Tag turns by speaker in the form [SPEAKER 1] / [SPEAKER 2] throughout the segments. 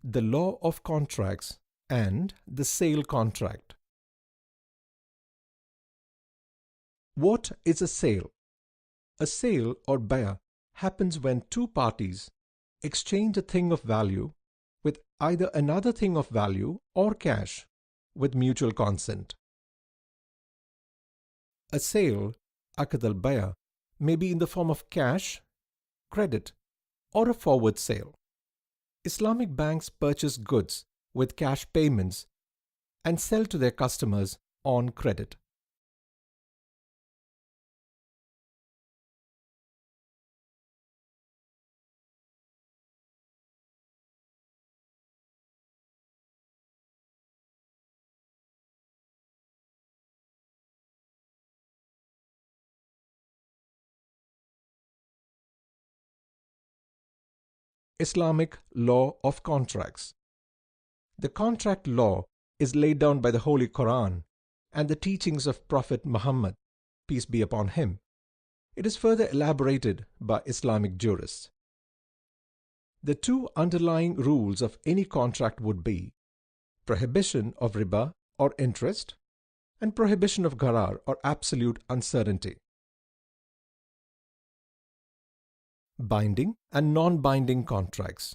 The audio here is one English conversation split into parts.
[SPEAKER 1] the law of contracts, and the sale contract. What is a sale? A sale or bay'ah happens when two parties exchange a thing of value with either another thing of value or cash with mutual consent. A sale, aqd al-bay'ah, may be in the form of cash, credit, or a forward sale. Islamic banks purchase goods with cash payments and sell to their customers on credit. Islamic law of contracts. The contract law is laid down by the Holy Quran and the teachings of Prophet Muhammad, peace be upon him. It is further elaborated by Islamic jurists. The two underlying rules of any contract would be prohibition of riba or interest and prohibition of gharar or absolute uncertainty. Binding and non-binding contracts.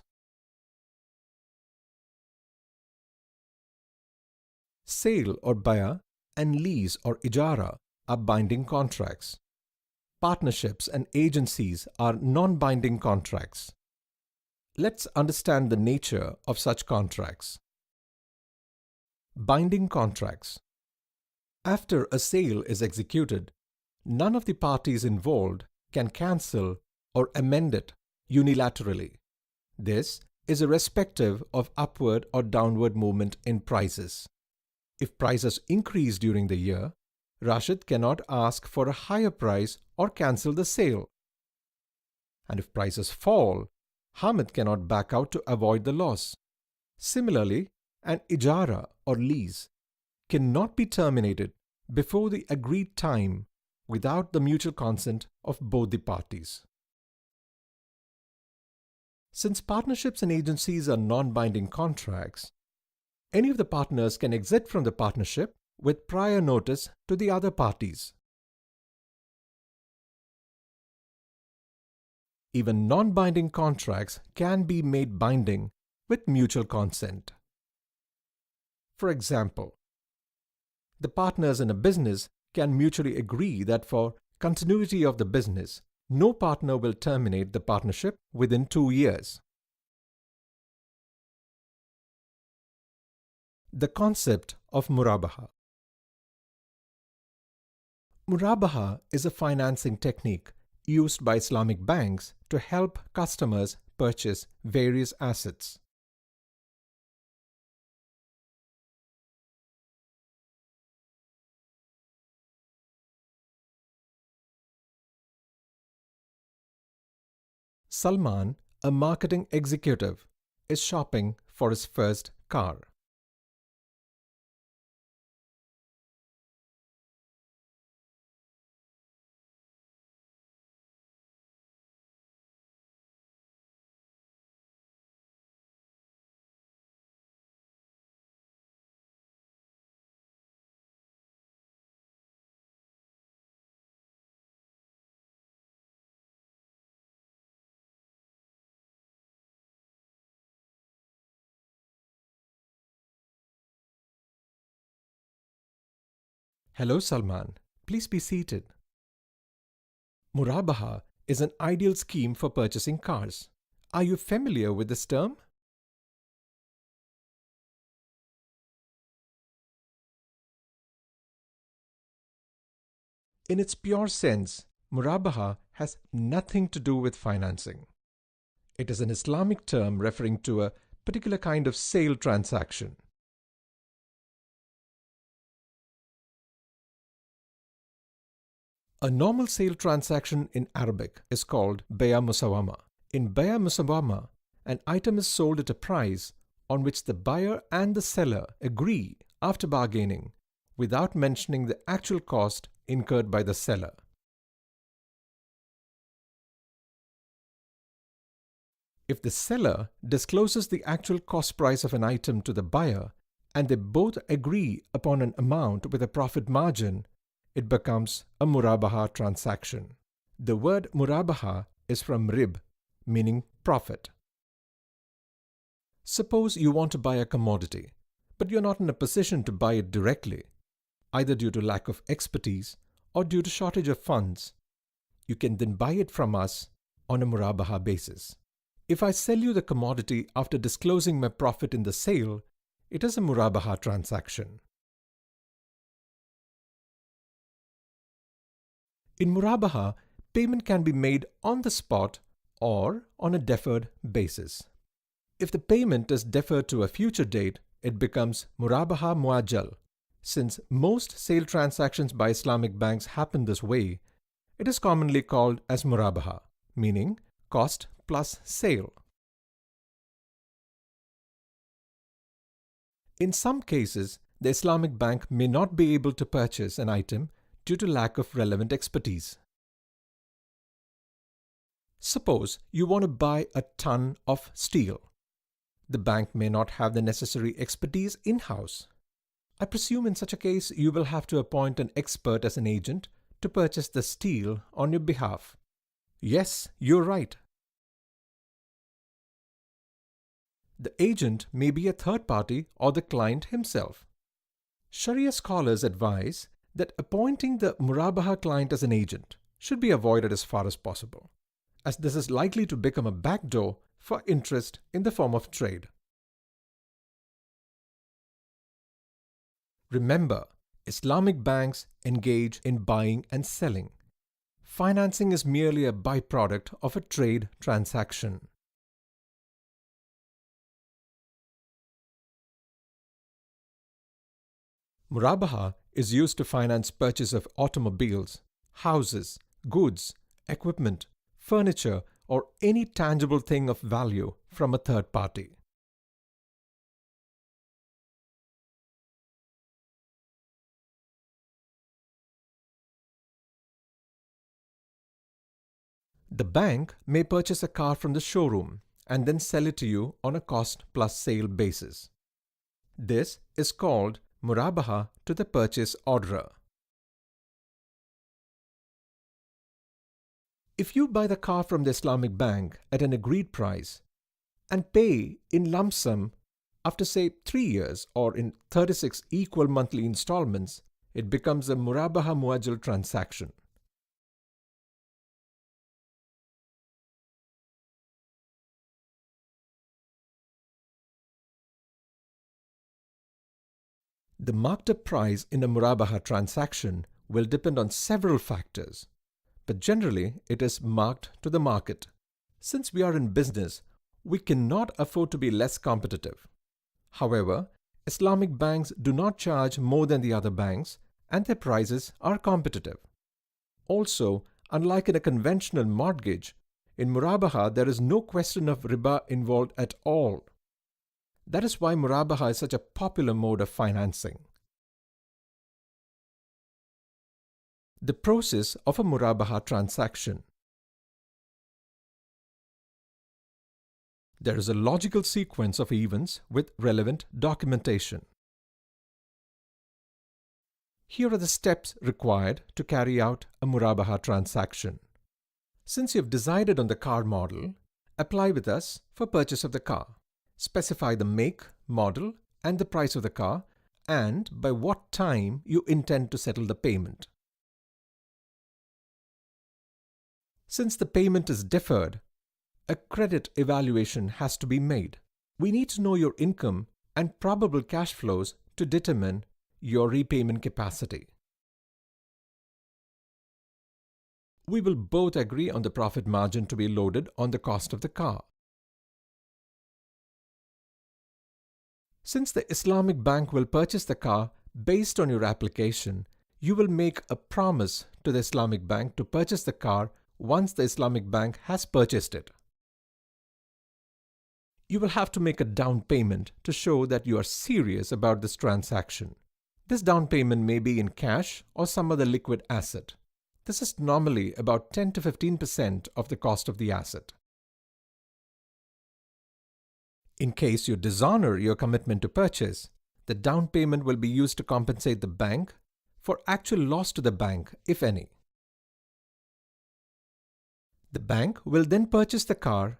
[SPEAKER 1] Sale or bay'ah and lease or ijara are binding contracts. Partnerships and agencies are non-binding contracts. Let's understand the nature of such contracts. Binding contracts. After a sale is executed, none of the parties involved can cancel or amend it unilaterally. This is irrespective of upward or downward movement in prices. If prices increase during the year, Rashid cannot ask for a higher price or cancel the sale. And if prices fall, Hamid cannot back out to avoid the loss. Similarly, an ijara or lease cannot be terminated before the agreed time without the mutual consent of both the parties. Since partnerships and agencies are non-binding contracts, any of the partners can exit from the partnership with prior notice to the other parties. Even non-binding contracts can be made binding with mutual consent. For example, the partners in a business can mutually agree that for continuity of the business, no partner will terminate the partnership within 2 years. The concept of Murabahah. Murabahah is a financing technique used by Islamic banks to help customers purchase various assets. Salman, a marketing executive, is shopping for his first car. Hello Salman, please be seated. Murabahah is an ideal scheme for purchasing cars. Are you familiar with this term? In its pure sense, Murabahah has nothing to do with financing. It is an Islamic term referring to a particular kind of sale transaction. A normal sale transaction in Arabic is called bay'ah musawwama. In bay'ah musawwama, an item is sold at a price on which the buyer and the seller agree after bargaining without mentioning the actual cost incurred by the seller. If the seller discloses the actual cost price of an item to the buyer and they both agree upon an amount with a profit margin, it becomes a Murabahah transaction. The word Murabahah is from rib, meaning profit. Suppose you want to buy a commodity, but you're not in a position to buy it directly, either due to lack of expertise or due to shortage of funds. You can then buy it from us on a Murabahah basis. If I sell you the commodity after disclosing my profit in the sale, it is a Murabahah transaction. In Murabahah, payment can be made on the spot or on a deferred basis. If the payment is deferred to a future date, it becomes Murabahah Muajjal. Since most sale transactions by Islamic banks happen this way, it is commonly called as Murabahah, meaning cost plus sale. In some cases, the Islamic bank may not be able to purchase an item due to lack of relevant expertise. Suppose you want to buy a ton of steel. The bank may not have the necessary expertise in-house. I presume in such a case you will have to appoint an expert as an agent to purchase the steel on your behalf. Yes, you're right. The agent may be a third party or the client himself. Sharia scholars advise that appointing the Murabahah client as an agent should be avoided as far as possible, as this is likely to become a backdoor for interest in the form of trade. Remember, Islamic banks engage in buying and selling. Financing is merely a byproduct of a trade transaction. Murabahah is used to finance purchase of automobiles, houses, goods, equipment, furniture, or any tangible thing of value from a third party. The bank may purchase a car from the showroom and then sell it to you on a cost plus sale basis. This is called Murabahah to the purchase orderer. If you buy the car from the Islamic bank at an agreed price and pay in lump sum after say 3 years or in 36 equal monthly installments, it becomes a Murabahah Muajjal transaction. The marked up price in a Murabahah transaction will depend on several factors, but generally it is marked to the market. Since we are in business, we cannot afford to be less competitive. However, Islamic banks do not charge more than the other banks and their prices are competitive. Also, unlike in a conventional mortgage, in Murabahah there is no question of riba involved at all. That is why Murabahah is such a popular mode of financing. The process of a Murabahah transaction. There is a logical sequence of events with relevant documentation. Here are the steps required to carry out a Murabahah transaction. Since you have decided on the car model, apply with us for purchase of the car. Specify the make, model, and the price of the car, and by what time you intend to settle the payment. Since the payment is deferred, a credit evaluation has to be made. We need to know your income and probable cash flows to determine your repayment capacity. We will both agree on the profit margin to be loaded on the cost of the car. Since the Islamic bank will purchase the car based on your application, you will make a promise to the Islamic bank to purchase the car once the Islamic bank has purchased it. You will have to make a down payment to show that you are serious about this transaction. This down payment may be in cash or some other liquid asset. This is normally about 10 to 15% of the cost of the asset. In case you dishonor your commitment to purchase, the down payment will be used to compensate the bank for actual loss to the bank, if any. The bank will then purchase the car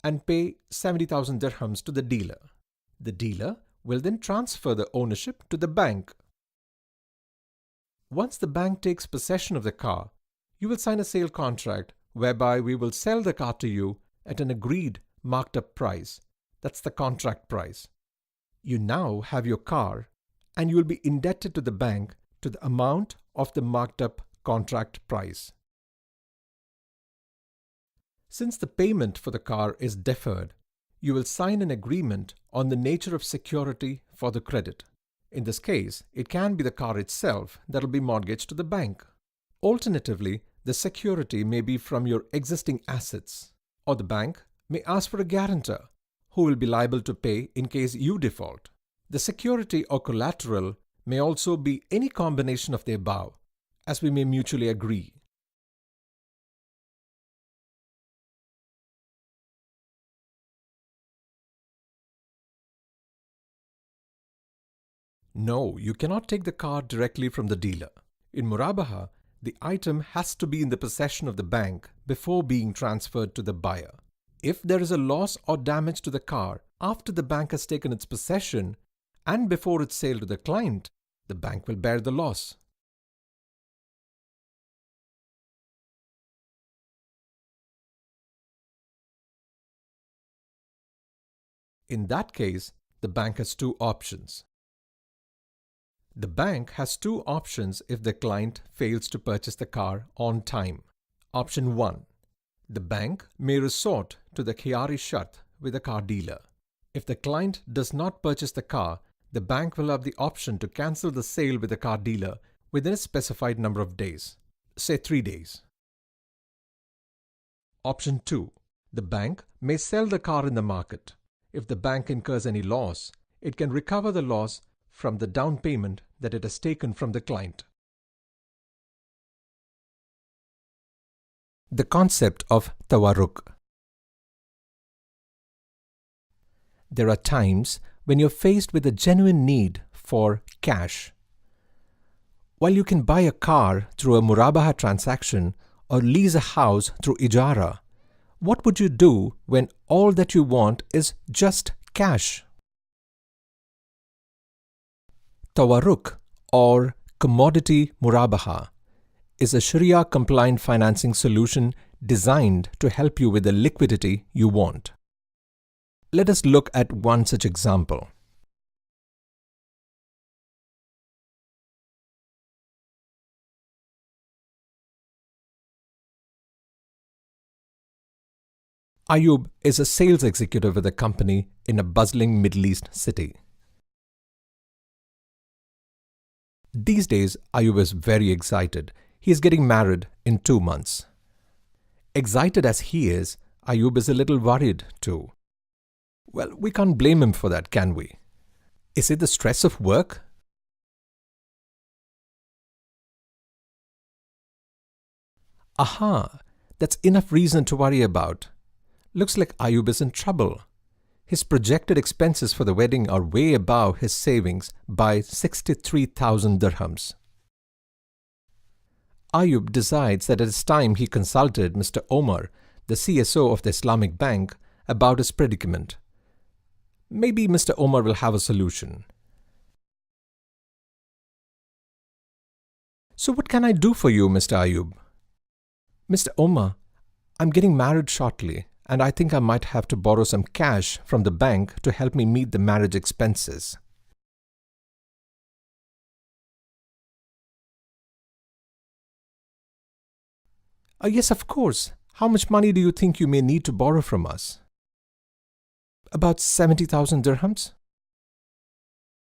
[SPEAKER 1] and pay 70,000 dirhams to the dealer. The dealer will then transfer the ownership to the bank. Once the bank takes possession of the car, you will sign a sale contract whereby we will sell the car to you at an agreed marked up price. That's the contract price. You now have your car and you will be indebted to the bank to the amount of the marked up contract price. Since the payment for the car is deferred, you will sign an agreement on the nature of security for the credit. In this case, it can be the car itself that will be mortgaged to the bank. Alternatively, the security may be from your existing assets, or the bank may ask for a guarantor who will be liable to pay in case you default. The security or collateral may also be any combination of the above, as we may mutually agree. No, you cannot take the car directly from the dealer. In Murabahah, the item has to be in the possession of the bank before being transferred to the buyer. If there is a loss or damage to the car after the bank has taken its possession and before its sale to the client, the bank will bear the loss. In that case, the bank has two options. The bank has two options if the client fails to purchase the car on time. Option 1. The bank may resort to the khiyari shart with the car dealer. If the client does not purchase the car, the bank will have the option to cancel the sale with the car dealer within a specified number of days, say 3 days. Option 2. The bank may sell the car in the market. If the bank incurs any loss, it can recover the loss from the down payment that it has taken from the client. The concept of Tawarruq. There are times when you're faced with a genuine need for cash. While you can buy a car through a Murabahah transaction or lease a house through ijara, what would you do when all that you want is just cash? Tawarruq, or commodity Murabahah, is a Sharia-compliant financing solution designed to help you with the liquidity you want. Let us look at one such example. Ayub is a sales executive with a company in a bustling Middle East city. These days, Ayub is very excited. He is getting married in 2 months. Excited as he is, Ayub is a little worried too. Well, we can't blame him for that, can we? Is it the stress of work? Aha, that's enough reason to worry about. Looks like Ayub is in trouble. His projected expenses for the wedding are way above his savings by 63,000 dirhams. Ayub decides that it is time he consulted Mr. Omar, the CSO of the Islamic Bank, about his predicament. Maybe Mr. Omar will have a solution. So what can I do for you, Mr. Ayub? Mr. Omar, I'm getting married shortly, and I think I might have to borrow some cash from the bank to help me meet the marriage expenses. Yes, of course. How much money do you think you may need to borrow from us? About 70,000 dirhams.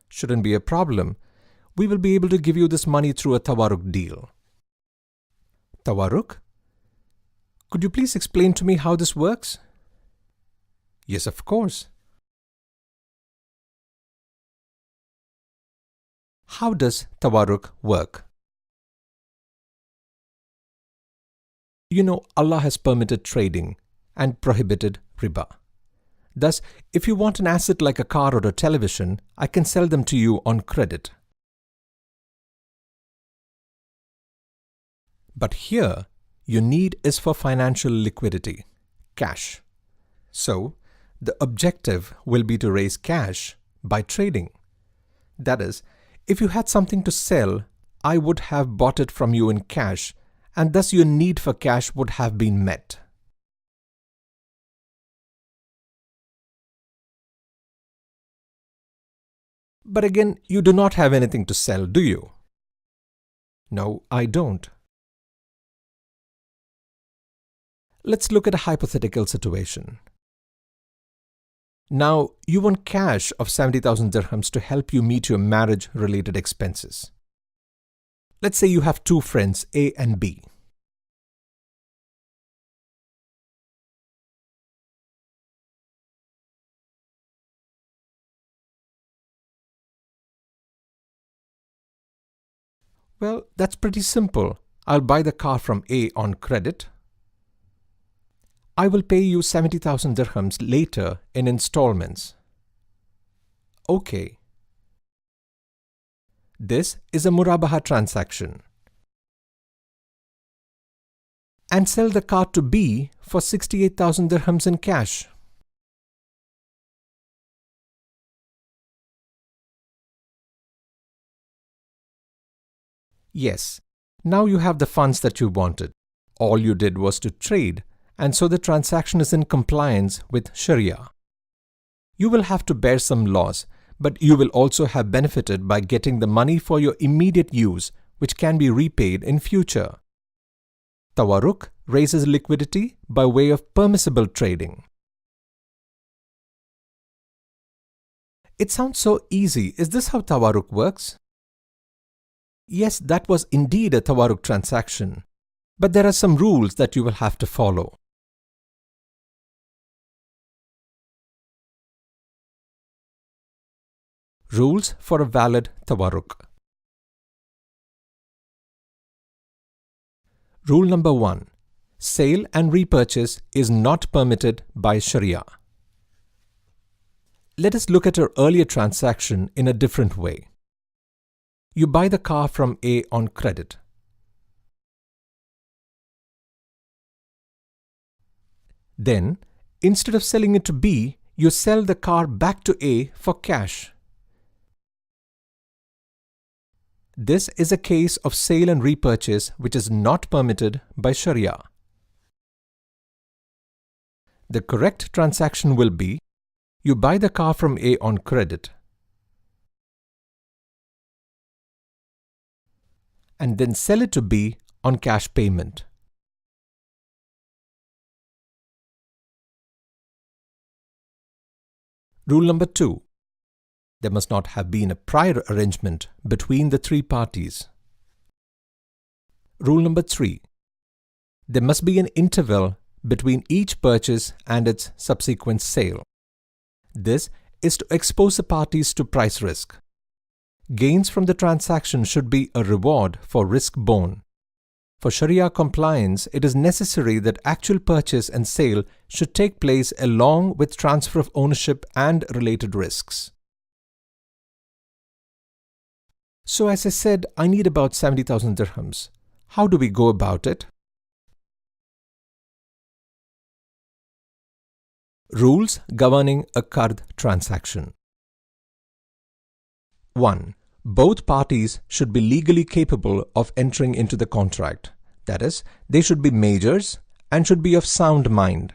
[SPEAKER 1] Shouldn't be a problem. We will be able to give you this money through a Tawarruq deal. Tawarruq? Could you please explain to me how this works? Yes, of course. How does Tawarruq work? You know, Allah has permitted trading and prohibited riba. Thus, if you want an asset like a car or a television, I can sell them to you on credit. But here, your need is for financial liquidity, cash. So, the objective will be to raise cash by trading. That is, if you had something to sell, I would have bought it from you in cash, and thus your need for cash would have been met. But again, you do not have anything to sell, do you? No, I don't. Let's look at a hypothetical situation. Now, you want cash of 70,000 dirhams to help you meet your marriage-related expenses. Let's say you have two friends, A and B. Well, that's pretty simple. I'll buy the car from A on credit. I will pay you 70,000 dirhams later in installments. Okay. This is a Murabahah transaction. And sell the car to B for 68,000 dirhams in cash. Yes, now you have the funds that you wanted. All you did was to trade, and so the transaction is in compliance with Sharia. You will have to bear some loss, but you will also have benefited by getting the money for your immediate use, which can be repaid in future. Tawarruq raises liquidity by way of permissible trading. It sounds so easy. Is this how Tawarruq works? Yes, that was indeed a Tawarruq transaction, but there are some rules that you will have to follow. Rules for a valid Tawarruq. Rule number 1. Sale and repurchase is not permitted by Sharia. Let us look at our earlier transaction in a different way. You buy the car from A on credit. Then, instead of selling it to B, you sell the car back to A for cash. This is a case of sale and repurchase which is not permitted by Sharia. The correct transaction will be, you buy the car from A on credit, and then sell it to B on cash payment. Rule number 2. There must not have been a prior arrangement between the three parties. Rule number 3. There must be an interval between each purchase and its subsequent sale. This is to expose the parties to price risk. Gains from the transaction should be a reward for risk borne. For Sharia compliance, it is necessary that actual purchase and sale should take place along with transfer of ownership and related risks. So as I said, I need about 70,000 dirhams. How do we go about it? Rules governing a Gard transaction. 1. Both parties should be legally capable of entering into the contract. That is, they should be majors and should be of sound mind.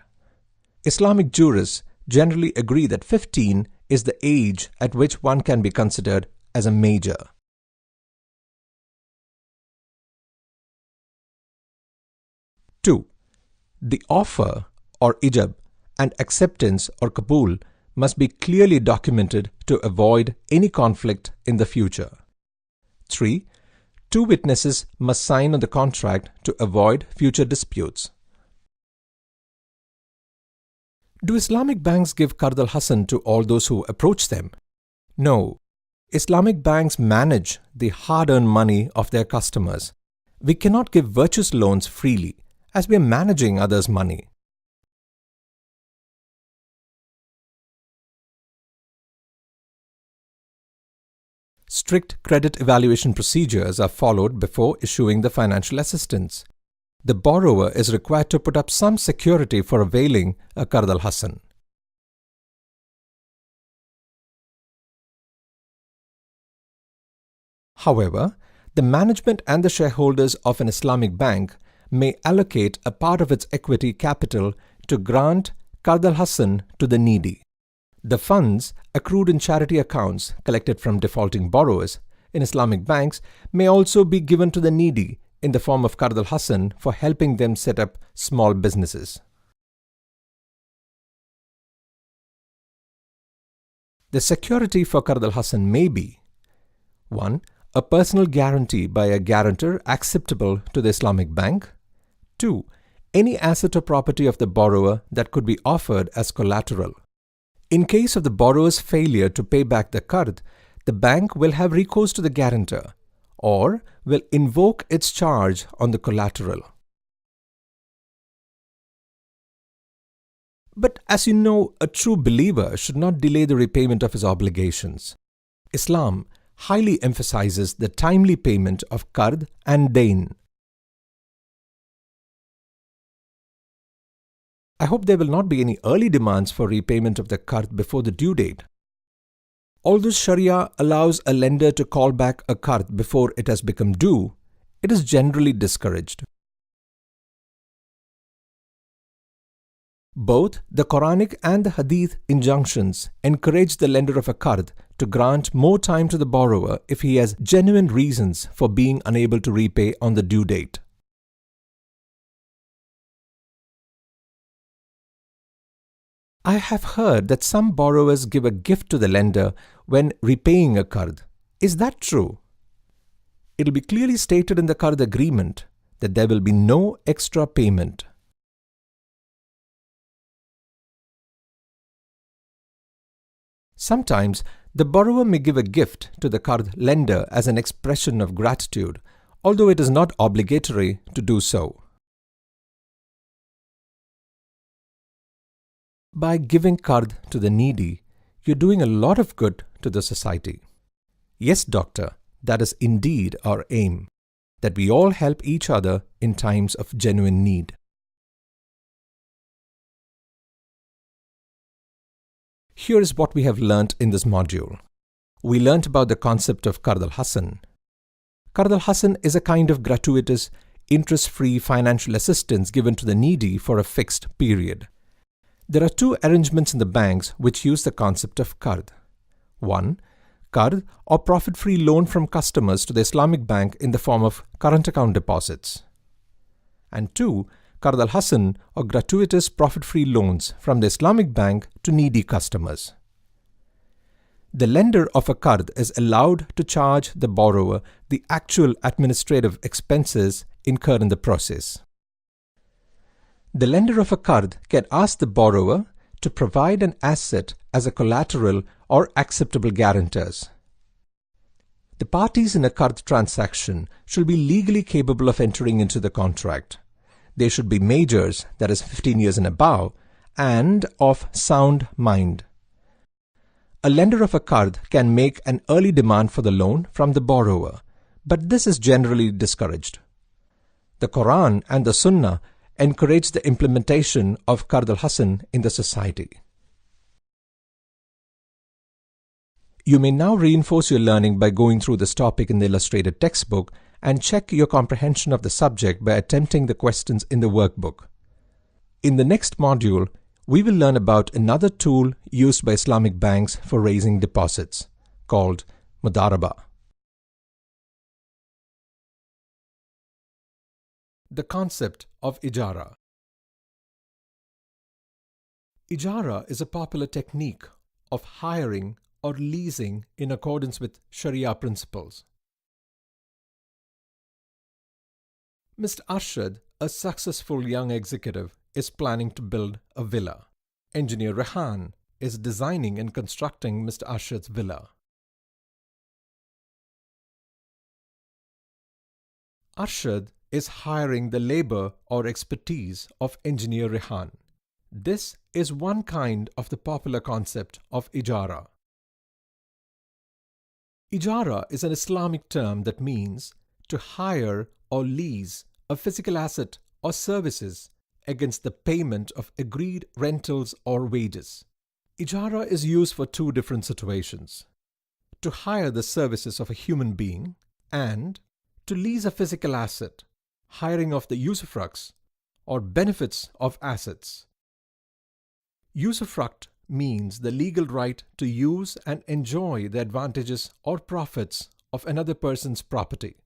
[SPEAKER 1] Islamic jurists generally agree that 15 is the age at which one can be considered as a major. 2. The offer or ijab and acceptance or qabul must be clearly documented to avoid any conflict in the future. 3. 2 witnesses must sign on the contract to avoid future disputes. Do Islamic banks give Qard al-Hasan to all those who approach them? No. Islamic banks manage the hard-earned money of their customers. We cannot give virtuous loans freely, as we are managing others' money. strict credit evaluation procedures are followed before issuing the financial assistance. The borrower is required to put up some security for availing a Qard al-Hasan. However, the management and the shareholders of an Islamic bank may allocate a part of its equity capital to grant Qard al-Hasan to the needy. The funds accrued in charity accounts collected from defaulting borrowers in Islamic banks may also be given to the needy in the form of Qard al-Hasan for helping them set up small businesses. The security for Qard al-Hasan may be 1. A personal guarantee by a guarantor acceptable to the Islamic bank. 2. Any asset or property of the borrower that could be offered as collateral. In case of the borrower's failure to pay back the qard, the bank will have recourse to the guarantor or will invoke its charge on the collateral. But as you know, a true believer should not delay the repayment of his obligations. Islam highly emphasizes the timely payment of qard and dain. I hope there will not be any early demands for repayment of the qard before the due date. Although Sharia allows a lender to call back a qard before it has become due, it is generally discouraged. Both the Quranic and the Hadith injunctions encourage the lender of a qard to grant more time to the borrower if he has genuine reasons for being unable to repay on the due date. I have heard that some borrowers give a gift to the lender when repaying a qard. Is that true? It will be clearly stated in the qard agreement that there will be no extra payment. Sometimes the borrower may give a gift to the qard lender as an expression of gratitude, although it is not obligatory to do so. By giving qard to the needy, you're doing a lot of good to the society. Yes, doctor, that is indeed our aim, that we all help each other in times of genuine need. Here is what we have learnt in this module. We learnt about the concept of Qard al-Hasan. Qard al-Hasan is a kind of gratuitous, interest-free financial assistance given to the needy for a fixed period. There are two arrangements in the banks which use the concept of qard. 1. Qard or profit-free loan from customers to the Islamic bank in the form of current account deposits. And 2. Qard al-Hasan or gratuitous profit-free loans from the Islamic bank to needy customers. The lender of a qard is allowed to charge the borrower the actual administrative expenses incurred in the process. The lender of a qard can ask the borrower to provide an asset as a collateral or acceptable guarantors. The parties in a qard transaction should be legally capable of entering into the contract. They should be majors, that is 15 years and above, and of sound mind. A lender of a qard can make an early demand for the loan from the borrower, but this is generally discouraged. The Quran and the Sunnah encourage the implementation of Qard al-Hasan in the society. You may now reinforce your learning by going through this topic in the illustrated textbook and check your comprehension of the subject by attempting the questions in the workbook. In the next module, we will learn about another tool used by Islamic banks for raising deposits, called Murabahah. The concept of ijara. Ijara is a popular technique of hiring or leasing in accordance with Sharia principles. Mr. Arshad, a successful young executive, is planning to build a villa. Engineer Rehan is designing and constructing Mr. Arshad's villa. Arshad is hiring the labor or expertise of Engineer Rehan. This is one kind of the popular concept of ijara. Ijara is an Islamic term that means to hire or lease a physical asset or services against the payment of agreed rentals or wages. Ijara is used for two different situations: to hire the services of a human being and to lease a physical asset, hiring of the usufructs or benefits of assets. Usufruct means the legal right to use and enjoy the advantages or profits of another person's property.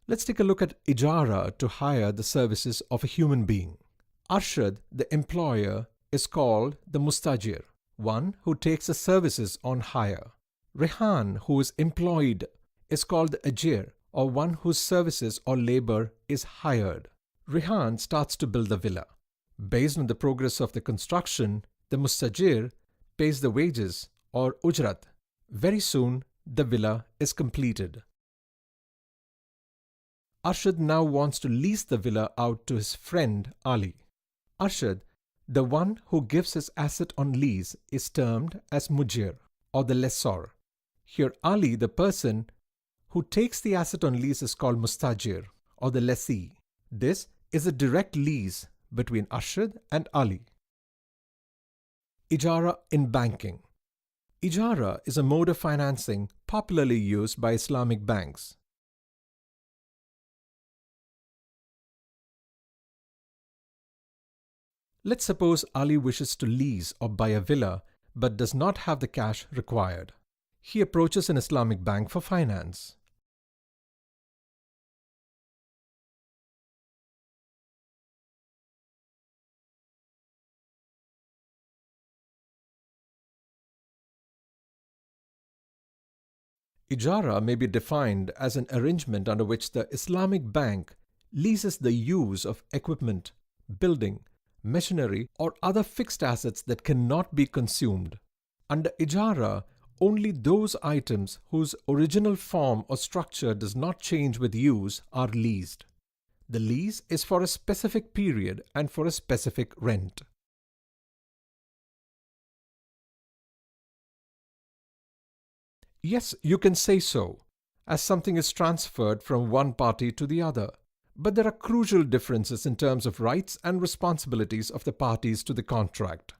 [SPEAKER 1] Let's take a look at ijara to hire the services of a human being. Arshad, the employer, is called the mustajir, one who takes the services on hire. Rehan, who is employed, is called the ajir, or one whose services or labor is hired. Rehan starts to build the villa. Based on the progress of the construction, the mustajir pays the wages or ujrat. Very soon, the villa is completed. Arshad now wants to lease the villa out to his friend Ali. Arshad, the one who gives his asset on lease, is termed as mujir, or the lessor. Here Ali, the person who takes the asset on lease, is called mustajir, or the lessee. This is a direct lease between Arshad and Ali. Ijara in banking. Ijara is a mode of financing popularly used by Islamic banks. Let's suppose Ali wishes to lease or buy a villa but does not have the cash required. He approaches an Islamic bank for finance. Ijara may be defined as an arrangement under which the Islamic bank leases the use of equipment, building, machinery, or other fixed assets that cannot be consumed. Under ijara, only those items whose original form or structure does not change with use are leased. The lease is for a specific period and for a specific rent. Yes, you can say so, as something is transferred from one party to the other. But there are crucial differences in terms of rights and responsibilities of the parties to the contract.